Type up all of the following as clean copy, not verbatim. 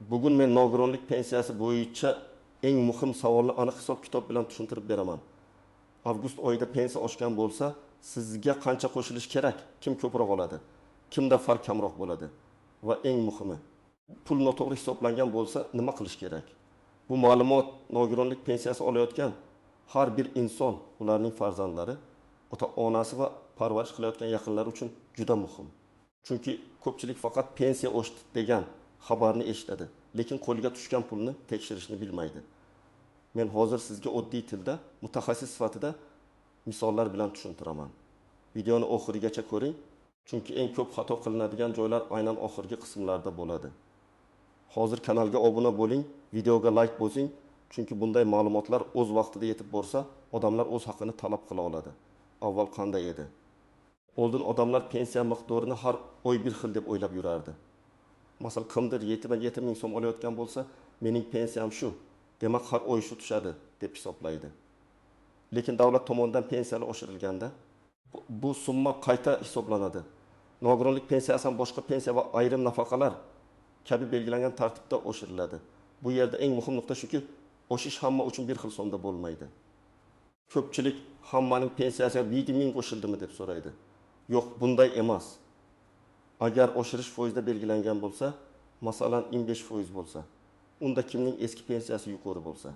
Bugun men nogironlik pensiyasi bo'yicha eng muhim savolni aniq hisob-kitob bilan tushuntirib beraman. Avgust oyida pensiya oshgan bo'lsa, sizga qancha qo'shilish kerak? Kim ko'proq oladi? Kimda farq kamroq bo'ladi? Va eng muhimi, pul noto'g'ri hisoblangan bo'lsa, nima qilish kerak? Bu ma'lumot nogironlik pensiyasi olayotgan har bir inson, ularning farzandlari, ota-onasi va parvarish qilayotgan yaqinlari uchun juda muhim. Chunki ko'pchilik faqat pensiya oshdi degan xabarni eshitadi, lekin qo'liga tushgan pulni tekshirishni bilmaydi. Men hozir sizga oddiy tilda, mutaxassis sifatida misollar bilan tushuntiraman. Videoni oxirigacha ko'ring, chunki eng ko'p xato qilinadigan joylar aynan oxirgi qismlarda bo'ladi. Hozir kanalga obuna bo'ling, videoga like bosing, chunki bunday ma'lumotlar o'z vaqtida yetib borsa, odamlar o'z haqqini talab qila oladi. Avval qanday edi? Oldin odamlar pensiya miqdorini har oy bir xil deb o'ylab yurardi. Masalan, kimdir 7 ming so'm olayotgan bo'lsa, mening pensiyam shu, demak har oy shu tushadi deb hisoblaydi. Lekin davlat tomonidan pensiyalar oshirilganda bu summa qayta hisoblanadi. Nogironlik pensiyasidan boshqa pensiya va ayrim nafaqalar kabi belgilangan tartibda oshiriladi. Bu yerda eng muhim nuqta shuki, oshish hamma uchun bir xil sonda bo'lmaydi. Ko'pchilik hammaning pensiyasiga 7 ming qo'shildimi deb so'raydi. Yo'q, bunday emas. Agar oshirish foizda belgilangan bo'lsa, masalan 25% bo'lsa, unda kimning eski pensiyasi yuqori bo'lsa,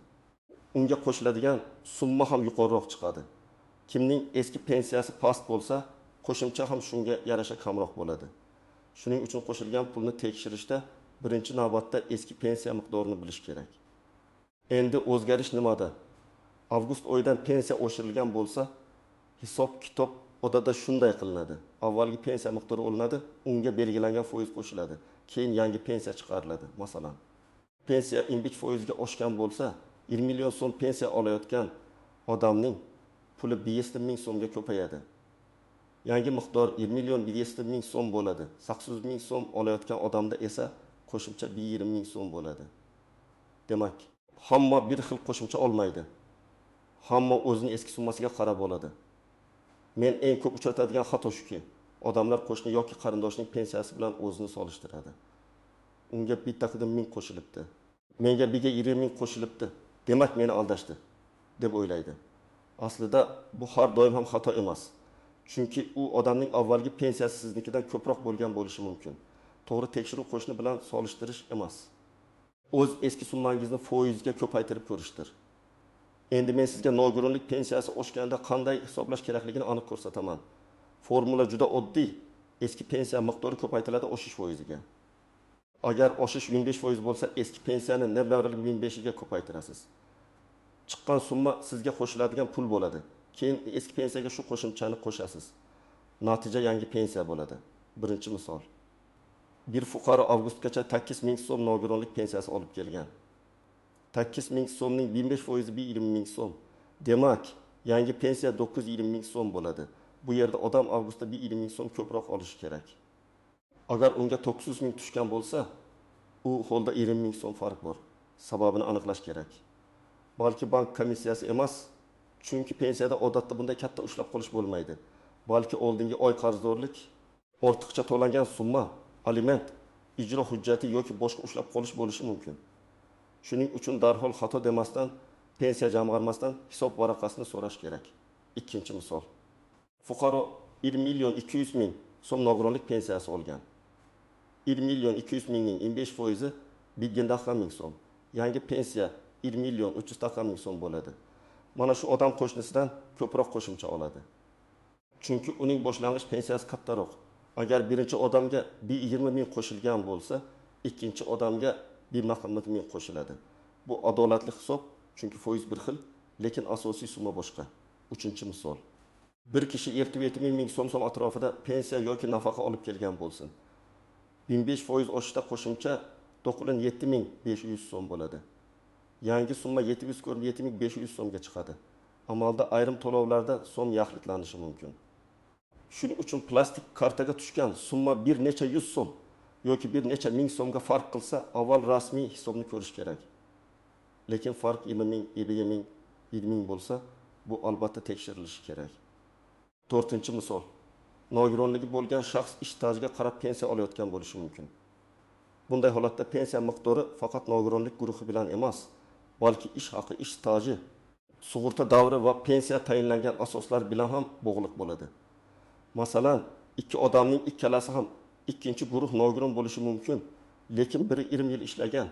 unga qo'shiladigan summa ham yuqoriroq chiqadi. Kimning eski pensiyasi past bo'lsa, qo'shimcha ham shunga yarasha kamroq bo'ladi. Shuning uchun qo'shilgan pulni tekshirishda birinchi navbatda eski pensiya miqdorini bilish kerak. Endi o'zgarish nimada? Avgust oyidan pensiya oshirilgan bo'lsa, hisob-kitob odada shunday qilinadi. Avvalgi pensiya miqdori olinadi, unga belgilangan foiz qo'shiladi. Keyin yangi pensiya chiqariladi. Masalan, pensiya 25% ga oshgan bo'lsa, 20 million so'm pensiya olayotgan odamning puli 500 ming so'mga ko'payadi. Yangi miqdor 20 million 700 ming so'm bo'ladi. 800 ming so'm olayotgan odamda esa qo'shimcha 20 ming so'm bo'ladi. Demak, hamma bir xil qo'shimcha olmaydi. Hamma o'zining eski summasiga qarab oladi. Men eng ko'p uchratadigan xato shuki, odamlar qo'shni yoki qarindoshning pensiyasi bilan o'zini solishtiradi. Unga bittaqidan 1000 qo'shilibdi. Menga biga 20 ming qo'shilibdi. Demak meni aldashdi deb o'ylaydi. Aslida bu har doim ham xato emas. Chunki u odamning avvalgi pensiyasi siznikidan ko'proq bo'lgan bo'lishi mumkin. To'g'ri tekshiruv qo'shni bilan solishtirish emas. O'z eski summangizni foizga ko'paytirib ko'rishdir. Endi men sizga nogironlik pensiyasi oshganda qanday hisoblash kerakligini aniq ko'rsataman. Formula juda oddiy. Eski pensiya miqdori ko'paytiriladi oshish foiziga. Agar oshish 25% bo'lsa, eski pensiyani nevaralik 25 ga ko'paytirasiz. Chiqqan summa sizga qo'shiladigan pul bo'ladi. Keyin eski pensiyaga shu qo'shimchani qo'shasiz. Natija yangi pensiya bo'ladi. Birinchi misol. Bir fuqaro avgustgacha 8 ming so'm nogironlik pensiyasi olib kelgan. 8 ming so'mning 25% 20 ming so'm. Demak, yangi pensiya 920 ming so'm bo'ladi. Bu yerda odam avgustda 20 ming so'm ko'proq olishi kerak. Agar unga 900 ming tushgan bo'lsa, u holda 20 ming so'm farq bor. Sababini aniqlash kerak. Balki bank komissiyasi emas, chunki pensiyada odatda bunday katta ushlab qolish bo'lmaydi. Balki oldingi oy qarzdorlik, ortiqcha to'langan summa, aliment, ijro hujjati yoki boshqa ushlab qolish bo'lishi mumkin. Shuning uchun darhol xato demasdan, pensiya jamg'armasidan hisob varaqasini so'rash kerak. Ikkinchi misol. Fuqaro 20 million 200 ming so'm nogironlik pensiyasi olgan. 20 million 200 mingning 25% 1 ming so'm. Yangi pensiya 20 million 300 ming so'm bo'ladi. Mana shu odam qo'shnisidan ko'proq qo'shimcha oladi. Chunki uning boshlang'ich pensiyasi kattaroq. Agar birinchi odamga 20 ming qo'shilgan bo'lsa, ikkinchi odamga 1 ming qo'shiladi. Bu adolatli hisob, chunki foiz bir xil, lekin asosiy summa boshqa. Uchinchi misol. Bir kishi 70 ming so'm atrofida pensiya yoki nafaqa olib kelgan bo'lsin. 15% oshishda qo'shimcha 97.500 so'm bo'ladi. Yangi summa 700 ko'rinib 7500 so'mga chiqadi. Amalda ayrim to'lovlarda so'm yaxlitlanishi mumkin. Shuning uchun plastik kartaga tushgan summa bir necha 100 so'm yoki bir necha ming so'mga farq qilsa, avval rasmiy hisobni ko'rish kerak. Lekin farq 20 ming, 20 ming, 20 ming bo'lsa, bu albatta tekshirilishi kerak. To'rtinchi misol. Nogironligi bo'lgan shaxs ish stajiga qarab pensiya olayotgan bo'lishi mumkin. Bunday holatda pensiya miqdori faqat nogironlik guruhi bilan emas, balki ish haqi, ish staji, sug'urta davri va pensiya tayinlangan asoslar bilan ham bog'liq bo'ladi. Masalan, ikki odamning ikkalasi ham ikkinchi guruh nogiron bo'lishi mumkin, lekin biri 20 yil ishlagan,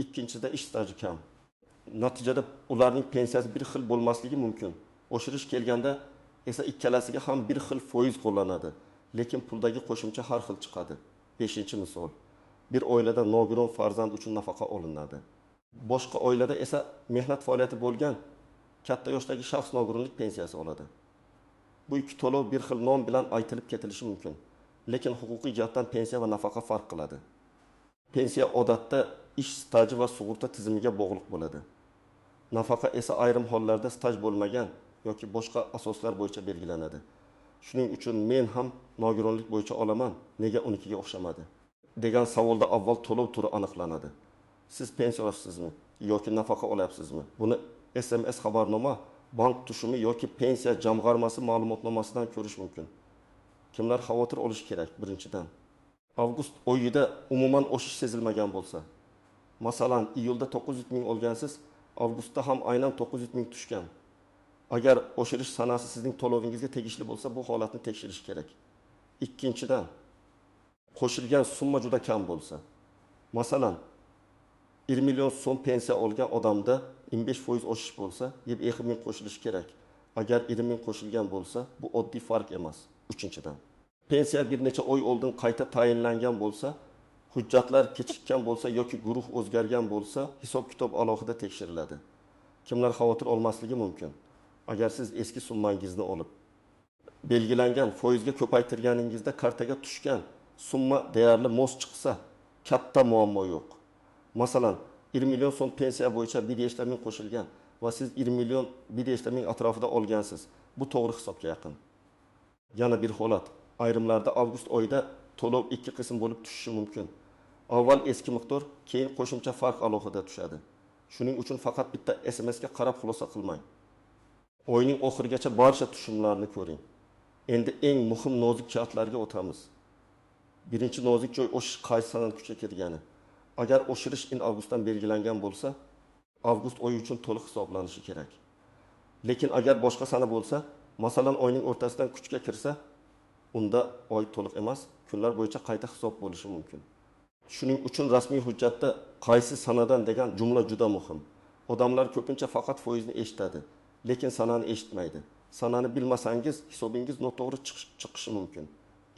ikkinchisida ish staji kam. Natijada ularning pensiyasi bir xil bo'lmasligi mumkin. Oshirish kelganda esa ikkalasiga ham bir xil foiz qo'llanadi, lekin puldagi qo'shimcha har xil chiqadi. 5-misol. Bir oilada nogiron farzand uchun nafaqa olinadi. Boshqa oilada esa mehnat faoliyati bo'lgan katta yoshdagi shaxs nogironlik pensiyasi oladi. Bu ikki to'lov bir xil nom bilan aytilib ketilishi mumkin, lekin huquqiy jihatdan pensiya va nafaqa farq qiladi. Pensiya odatda ish staji va sug'urta tizimiga bog'liq bo'ladi. Nafaqa esa ayrim hollarda staj bo'lmagan yoki boshqa asoslar bo'yicha belgilanadi. Shuning uchun men ham nogironlik bo'yicha olaman, nega unikiga o'xshamadi degan savolda avval to'lov turi aniqlanadi. Siz pensiyasizmi yoki nafaqa olyapsizmi? Buni SMS xabarnoma, bank tushumi yoki pensiya jamg'armasi ma'lumotnomasidan ko'rish mumkin. Kimlar xavotir olishi kerak? Birinchidan, avgust oyida umuman o'sish sezilmagan bo'lsa, masalan, iyulda 900 ming olgansiz, avgustda ham aynan 900 ming tushgan. Agar oshirish sanasi sizning to'lovingizga tegishli bo'lsa, bu holatni tekshirish kerak. Ikkinchidan, qo'shilgan summa juda kam bo'lsa, masalan, 1 million so'm pensiya olgan odamda 25% oshish bo'lsa, 20 ming qo'shilishi kerak. Agar 20 ming qo'shilgan bo'lsa, bu oddiy farq emas. Uchinchidan, pensiya bir necha oy oldin qayta tayinlangan bo'lsa, hujjatlar kechikkan bo'lsa yoki guruh o'zgargan bo'lsa, hisob-kitob alohida tekshiriladi. Kimlar xavotir olmasligi mumkin? Agar siz eski summangizni olib, belgilangan foizga ko'paytirganingizda kartaga tushgan summa deyarli mos chiqsa, katta muammo yo'q. Masalan, 1 million so'm pensiya bo'yicha 1,5 ming qo'shilgan va siz 1 million 1,5 ming atrofida olgansiz. Bu to'g'ri hisobga yaqin. Yana bir holat, ayrimlarda avgust oyida to'lov ikki qism bo'lib tushishi mumkin. Avval eski miqdor, keyin qo'shimcha farq alohida tushadi. Shuning uchun faqat bitta SMS ga qarab xulosa qilmang. Oyning oxirigacha barcha tushumlarni ko'ring. Endi eng muhim nozik jihatlarga o'tamiz. Birinchi nozik joy o'shish qaysi sanadan kuchga kirgani. Agar oshirish avgustdan belgilangan bo'lsa, avgust oyi uchun to'liq hisoblanishi kerak. Lekin agar boshqa sana bo'lsa, masalan oyning o'rtasidan kuchga kirsa, unda oy to'liq emas, kunlar bo'yicha qayta hisob bo'lishi mumkin. Shuning uchun rasmiy hujjatda qaysi sanadan degan jumla juda muhim. Odamlar ko'pincha faqat foizni eshitadi, lekin sanani eshitmaydi. Sanani bilmasangiz, hisobingiz noto'g'ri chiqishi mumkin.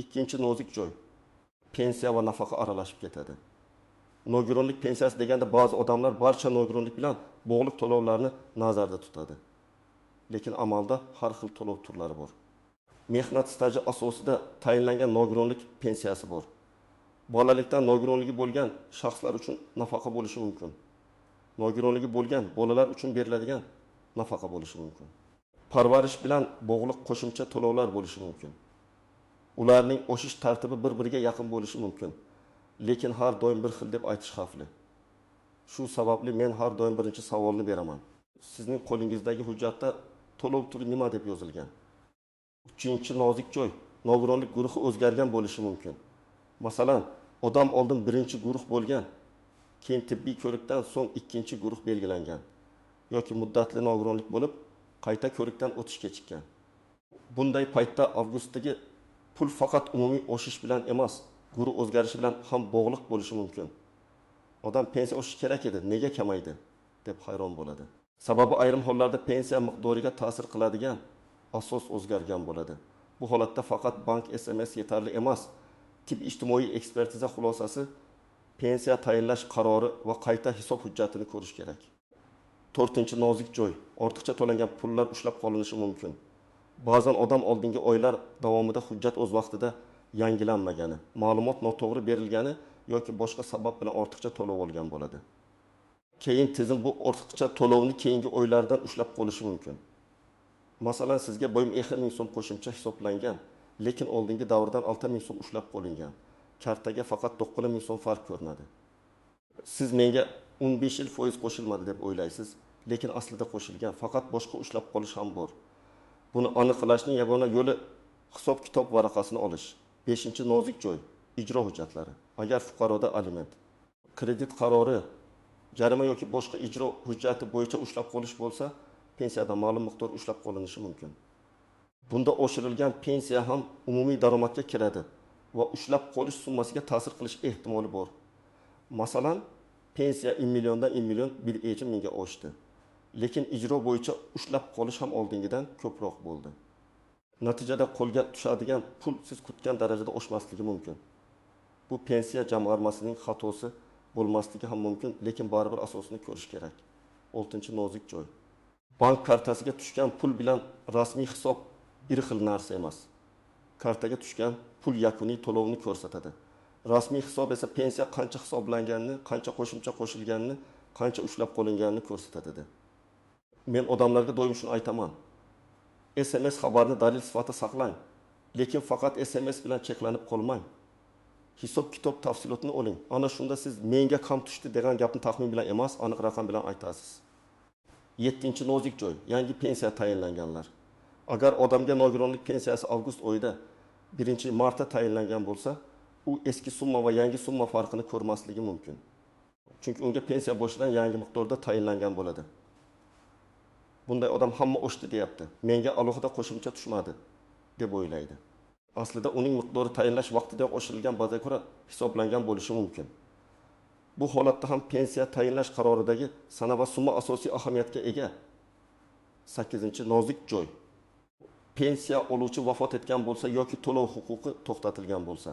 Ikkinchi nozik joy, pensiya va nafaqa aralashib ketadi. Nogironlik pensiyasi deganda ba'zi odamlar barcha nogironlik bilan bog'liq to'lovlarni nazarda tutadi. Lekin amalda har xil to'lov turlari bor. Mehnat staji asosida tayinlangan nogironlik pensiyasi bor. Bolalikdan nogironligi bo'lgan shaxslar uchun nafaqa bo'lishi mumkin. Nogironligi bo'lgan bolalar uchun beriladigan nafaqa bo'lishi mumkin. Parvarish bilan bog'liq qo'shimcha to'lovlar bo'lishi mumkin. Ularning o'sish tartibi bir-biriga yaqin bo'lishi mumkin. Lekin har doim bir xil deb aytish xavfli. Shu sababli men har doim birinchi savolni beraman. Sizning qo'lingizdagi hujjatda to'lov turi nima deb yozilgan? Uchinchi nozik joy, nogironlik guruhi o'zgargan bo'lishi mumkin. Masalan, odam oldin birinchi guruh bo'lgan, keyin tibbiy ko'rikdan so'ng ikkinchi guruh belgilangan yoki muddatli nogironlik bo'lib, qayta ko'rikdan o'tish kechikkan. Bunday paytda avgustdagi pul faqat umumiy o'sish bilan emas, guruh o'zgarishi bilan ham bog'liq bo'lishi mumkin. Odam pensiya oshishi kerak edi, nega kamaydi deb hayron bo'ladi. Sababi ayrim hollarda pensiya miqdoriga ta'sir qiladigan asos o'zgargan bo'ladi. Bu holatda faqat bank SMS yetarli emas. Tibbiy ijtimoiy ekspertiza xulosasi, pensiya tayinlash qarori va qayta hisob hujjatini ko'rish kerak. 4-nozik joy, ortiqcha to'langan pullar ushlab qolinishi mumkin. Ba'zan odam oldingi oylar davomida hujjat o'z vaqtida yangilanmagani, ma'lumot noto'g'ri berilgani yoki boshqa sabab bilan ortiqcha to'lov olgan bo'ladi. Keyin tizim bu ortiqcha to'lovni keyingi oylardan ushlab qolishi mumkin. Masalan, sizga 1 ming so'm qo'shimcha hisoblangan, lekin oldingi davrdan 6 ming so'm ushlab qolingan. Kartaga faqat 9 ming so'm farq ko'rinadi. Siz menga 15 yil foiz qo'shilmadi deb o'ylaysiz, lekin aslida qo'shilgan, faqat boshqa ushlab qolish ham bor. Buni aniqlashning yagona yo'li hisob-kitob varaqasini olish. 5-nozik joy, ijro hujjatlari. Agar fuqaroda aliment, kredit qarori, jarima yoki boshqa ijro hujjati bo'yicha ushlab qolish bo'lsa, pensiyada ma'lum miqdor ushlab qolinishi mumkin. Bunda oshirilgan pensiya ham umumiy daromadga kiradi va ushlab qolish summasiga ta'sir qilish ehtimoli bor. Masalan, pensiya 1 milliondan 1 million 1 mingga oshdi. Lekin ijro bo'yicha ushlab qolish ham oldingidan ko'proq bo'ldi. Natijada qo'lga tushadigan pul siz kutgan darajada oshmasligi mumkin. Bu pensiya jamg'armasining xatosi bo'lmasligi ham mumkin, lekin baribir asosini ko'rish kerak. 6-nozik joy. Bank kartasiga tushgan pul bilan rasmiy hisob bir xil narsa emas. Kartaga tushgan pul yakuniy to'lovni ko'rsatadi. Rasmiy hisob esa pensiya qancha hisoblanganini, qancha qo'shimcha qo'shilganini, qancha ushlab qolinganini ko'rsatadi. Men odamlarga doim shuni aytaman. SMS xabarni dalil sifatida saqlang, lekin faqat SMS bilan cheklanib qolmang. Hisob-kitob tafsilotini oling. Ana shunda siz menga kam tushdi degan gapni taxmin bilan emas, aniq raqam bilan aytasiz. 7-nozik joy, yangi pensiya tayinlanganlar. Agar odamga nogironlik pensiyasi avgust oyida 1-martda tayinlangan bo'lsa, u eski summa va yangi summa farqini ko'rmasligi mumkin. Chunki unga pensiya boshidan yangi miqdorda tayinlangan bo'ladi. Bunday odam hamma oshdi deyapti. Menga alohida qo'shimcha tushmadi deb o'ylaydi. Aslida uning miqdori tayinlash vaqtida oshirilgan bazaga ko'ra hisoblangan bo'lishi mumkin. Bu holatda ham pensiya tayinlash qaroridagi sana va summa asosiy ahamiyatga ega. 8-nozik joy. Pensiya oluvchi vafot etgan bo'lsa yoki to'lov huquqi to'xtatilgan bo'lsa.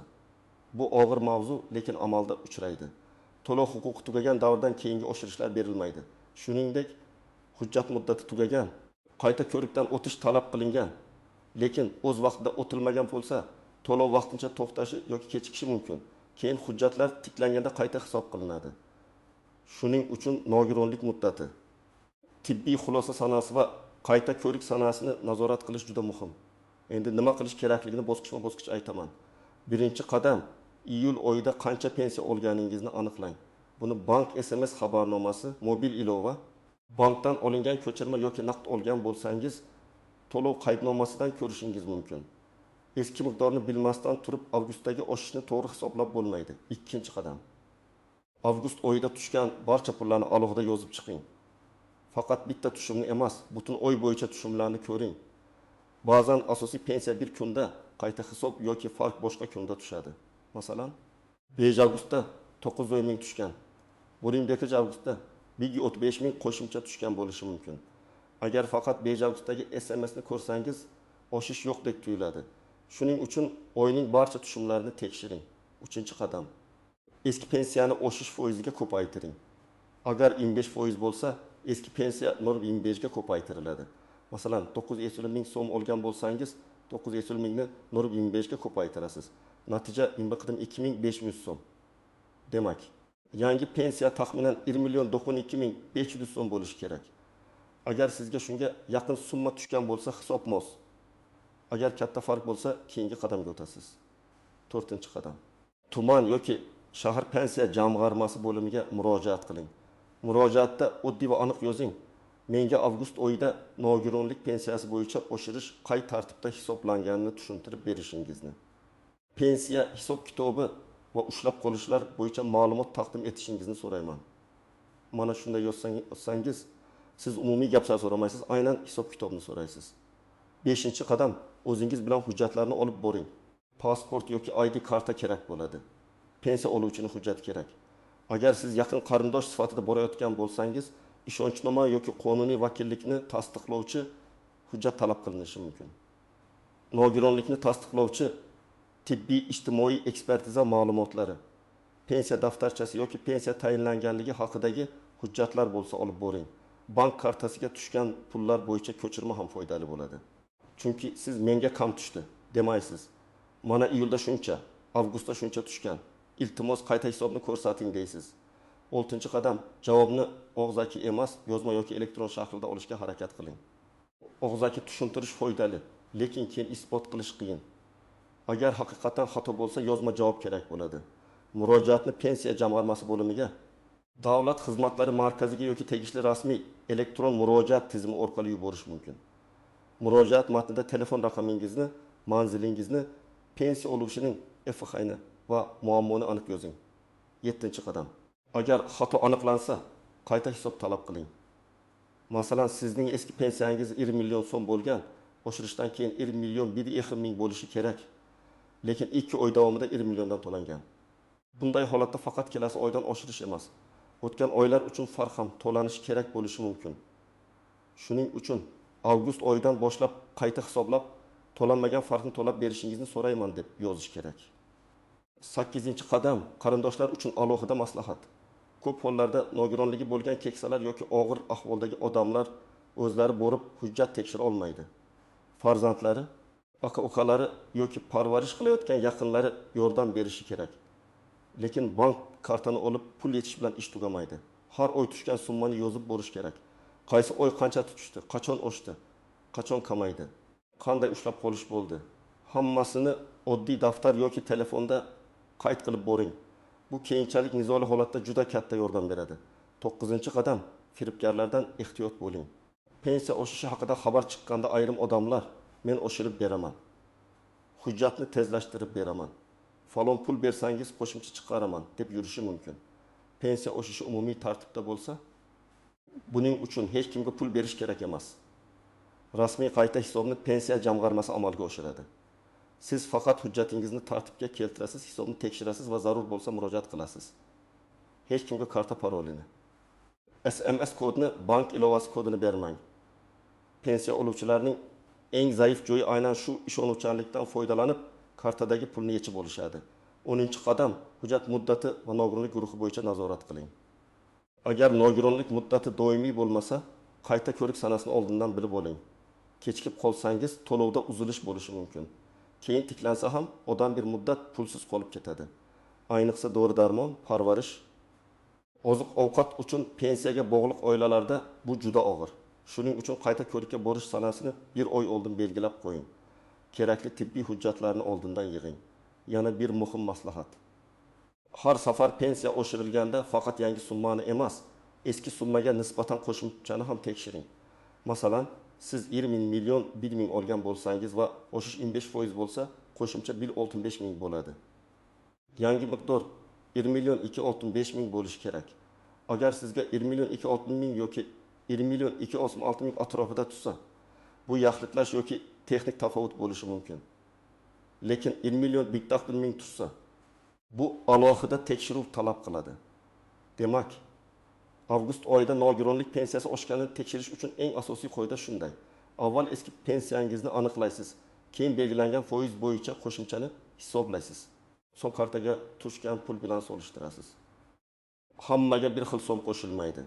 Bu og'ir mavzu, lekin amalda uchraydi. To'lov huquqi tugagan davrdan keyingi oshirishlar berilmaydi. Shuningdek, hujjat muddati tugagan, qayta ko'rikdan o'tish talab qilingan, lekin o'z vaqtida o'tilmagan bo'lsa, to'lov vaqtincha to'xtashi yoki kechikishi mumkin. Keyin hujjatlar tiklanganda qayta hisob qilinadi. Shuning uchun nogironlik muddati, tibbiy xulosa sanasi va qayta ko'rik sanasini nazorat qilish juda muhim. Endi nima qilish kerakligini bosqichma-bosqich aytaman. Birinchi qadam, iyul oyida qancha pensiya olganingizni aniqlang. Buni bank SMS xabarnomasi, mobil ilova, bankdan olingan ko'chirma yoki naqd olgan bo'lsangiz, to'lov qaydnomasidan ko'rishingiz mumkin. Eski miqdorni bilmasdan turib avgustdagi oshishni to'g'ri hisoblab bo'lmaydi. Ikkinchi qadam. Avgust oyida tushgan barcha pullarni alohida yozib chiqing. Faqat bitta tushumni emas, butun oy bo'yicha tushumlarni ko'ring. Ba'zan asosiy pensiya bir kunda, qayta hisob yoki farq boshqa kunda tushadi. Masalan, 5 avgustda 9 ming tushgan. 1 avgustda 1.35 ming qo'shimcha tushgan bo'lishi mumkin. Agar faqat 5 avgustdagi SMSni ko'rsangiz, oshish yo'qdek tuyuladi. Shuning uchun oyning barcha tushumlarini tekshiring. 3-qadam. Eski pensiyani oshish foiziga ko'paytiring. Agar 25% bo'lsa, eski pensiya 0.25 ga ko'paytiriladi. Masalan, 900 ming so'm olgan bo'lsangiz, 900 mingni 0.25 ga ko'paytirasiz. Natija 2500 so'm. Demak, yangi pensiya taxminan 1.092.500 so'm bo'lishi kerak. Agar sizga shunga yaqin summa tushgan bo'lsa, hisob mos. Agar katta farq bo'lsa, keyingi qadamga o'tasiz. 4-qadam. Tuman yoki shahar pensiya jamg'armasi bo'limiga murojaat qiling. Murojaatda oddiy va aniq yozing. Menga avgust oyida nogironlik pensiyasi bo'yicha oshirish qay tartibda hisoblanganini tushuntirib berishingizni. Pensiya hisob-kitobi va ushlab qolishlar bo'yicha ma'lumot taqdim etishingizni so'rayman. Mana shunday yozsangiz, siz umumiy gaplar so'ramaysiz, aynan hisob-kitobni so'raysiz. 5-qadam, o'zingiz bilan hujjatlarni olib boring. Pasport yoki ID karta kerak bo'ladi. Pensiya oluvchining hujjati kerak. Agar siz yaqin qarindosh sifatida borayotgan bo'lsangiz, ishonchnoma yoki qonuniy vakillikni tasdiqlovchi hujjat talab qilinishi mumkin. Nogironlikni tasdiqlovchi tibbiy ijtimoiy ekspertiza ma'lumotlari, pensiya daftarchasi yoki pensiya tayinlanganligi haqidagi hujjatlar bo'lsa olib boring. Bank kartasiga tushgan pullar bo'yicha ko'chirma ham foydali bo'ladi. Chunki siz menga kam tushdi demaysiz. Mana iyulda shuncha, avgustda shuncha tushgan. Iltimos qayta hisobni ko'rsating deysiz. 6-qadam, javobni og'zaki emas, yozma yoki elektron shaklda olishga harakat qiling. Og'zaki tushuntirish foydali, lekin keyin isbot qilish qiyin. Agar haqiqatan xato bo'lsa, yozma javob kerak bo'ladi. Murojaatni pensiya jamg'armasi bo'limiga, davlat xizmatlari markaziga yoki tegishli rasmiy elektron murojaat tizimi orqali yuborish mumkin. Murojaat matnida telefon raqamingizni, manzilingizni, pensiya oluvchining FX'ini va muammoni aniq yozing. 7-qadam. Agar xato aniqlansa, qayta hisob talab qiling. Masalan, sizning eski pensiyangiz 20 million so'm bo'lgan, oshirishdan keyin 20 million 1 ming bo'lishi kerak. Lekin 2 oy davomida 20 milliondan to'langan. Bunday holatda faqat kelasi oydan oshirish emas, o'tgan oylar uchun farq ham to'lanishi kerak bo'lishi mumkin. Shuning uchun avgust oyidan boshlab qayta hisoblab, to'lanmagan farqni to'lab berishingizni so'rayman deb yozish kerak. 8-qadam qarindoshlar uchun alohida maslahat. Ko'p hollarda nogironligi bo'lgan keksalar yoki og'ir ahvoldagi odamlar o'zlari borib hujjat tekshira olmaydi. Farzandlari, aka-ukalari yoki parvarish qilayotgan yaqinlari yordam berishi kerak. Lekin bank kartani olib pul yetish bilan ish tugamaydi. Har oy tushgan summani yozib borish kerak. Qaysi oy qancha tushdi, qachon oshdi, qachon kamaydi, qanday ushlab qolish bo'ldi. Hammasini oddiy daftar yoki telefonda qayd qilib boring. Bu keyinchalik nizoli holatda juda katta yordam beradi. 9-qadam firibgarlardan ehtiyot bo'ling. Pensiya oshishi haqida xabar chiqqanda ayrim odamlar men oshirib beraman, hujjatni tezlashtirib beraman, falon pul bersangiz qo'shimcha chiqaraman deb yurishi mumkin. Pensiya oshishi umumiy tartibda bo'lsa, buning uchun hech kimga pul berish kerak emas. Rasmiy qayta hisobni pensiya jamg'armasi amalga oshiradi. Siz faqat hujjatingizni tartibga keltirasiz, hisobni tekshirasiz va zarur bo'lsa murojaat qilasiz. Hech kimga karta parolini, SMS kodni, bank ilovasi kodini bermang. Pensiya oluvchilarning eng zaif joyi aynan shu ishonuvchanlikdan foydalanib, kartadagi pulni yechib olishadi. 10-qadam hujjat muddati va nogironlik guruhi bo'yicha nazorat qiling. Agar nogironlik muddati doimiy bo'lmasa, qayta ko'rik sanasini oldindan bilib oling. Kechikib qolsangiz, to'lovda uzilish bo'lishi mumkin. Keyin tiklansa ham odam bir muddat pulsiz qolib ketadi. Ayniqsa dori-darmon, parvarish, oziq-ovqat uchun pensiyaga bog'liq oilalarda bu juda og'ir. Shuning uchun qayta ko'rikka borish sanasini 1 oy oldin belgilab qo'ying. Kerakli tibbiy hujjatlarni oldindan yig'ing. Yana bir muhim maslahat. Har safar pensiya oshirilganda faqat yangi summani emas, eski summaga nisbatan qo'shimchani ham tekshiring. Masalan, siz 20 million 1 ming olgan bo'lsangiz va oshish 15% bo'lsa, qo'shimcha 1,65 ming bo'ladi. Yangi miqdor 20 million 2,65 ming bo'lishi kerak. Agar sizga 20 million 2,60 ming yoki 20 million 2,6 ming atrofida tutsa, bu yaxlitlash yoki texnik tafovut bo'lishi mumkin. Lekin 20 million 1,1 ming tutsa, bu alohida tekshiruv talab qiladi. Demak, avgust oyida nogironlik pensiyasi oshganini tekshirish uchun eng asosiy qoida shunday. Avval eski pensiyangizni aniqlaysiz, keyin belgilangan foiz bo'yicha qo'shimchani hisoblaysiz. So'ng kartaga tushgan pul bilan solishtirasiz. Hammaga bir xil so'm qo'shilmaydi.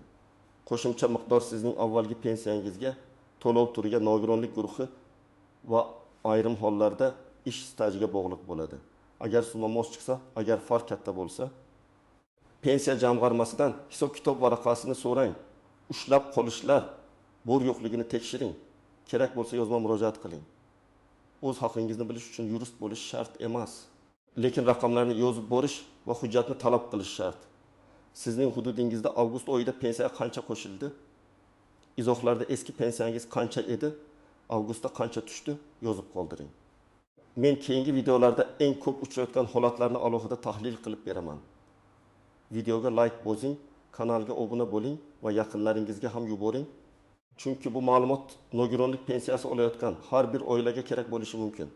Qo'shimcha miqdor sizning avvalgi pensiyangizga, to'lov turiga, nogironlik guruhi va ayrim hollarda ish stajiga bog'liq bo'ladi. Agar summa mos chiqsa, agar farq katta bo'lsa, pensiya jamg'armasidan hisob-kitob varaqasini so'rang. Ushlab qolishlar bor yo'qligini tekshiring. Kerak bo'lsa yozma murojaat qiling. O'z haqingizni bilish uchun yurist bo'lish shart emas, lekin raqamlarni yozib borish va hujjatni talab qilish shart. Sizning hududingizda avgust oyida pensiya qancha qo'shildi? Izohlarda eski pensiyangiz qancha edi? Avgustda qancha tushdi? Yozib qoldiring. Men keyingi videolarda eng ko'p uchrayotgan holatlarni alohida tahlil qilib beraman. Videoga like bosing, kanalga obuna bo'ling va yaqinlaringizga ham yuboring. Chunki bu ma'lumot nogironlik pensiyasi olayotgan har bir oilaga kerak bo'lishi mumkin.